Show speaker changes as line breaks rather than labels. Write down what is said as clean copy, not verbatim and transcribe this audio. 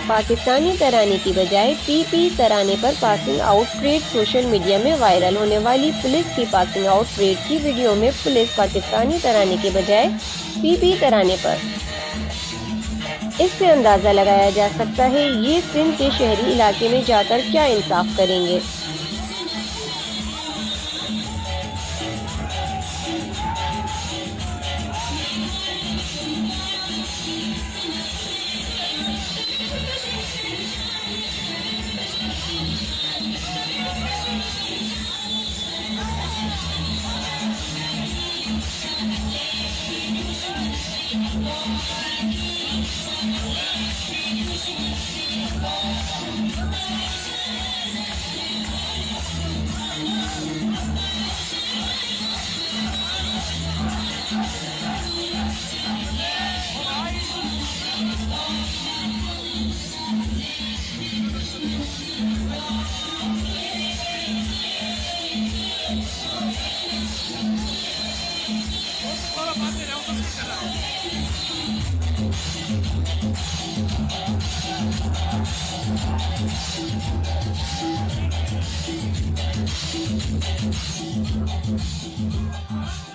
पाकिस्तानी तराने की बजाय पीपी तराने पर passing out parade. Social media में वायरल होने वाली पुलिस की पासिंग आउट परेड की वीडियो में पुलिस पाकिस्तानी तराने के बजाय पीपी तराने पर। इससे अंदाज़ा लगाया जा सकता है ये सिंध के शहरी इलाके में जाकर क्या इंसाफ करेंगे।
Thank you.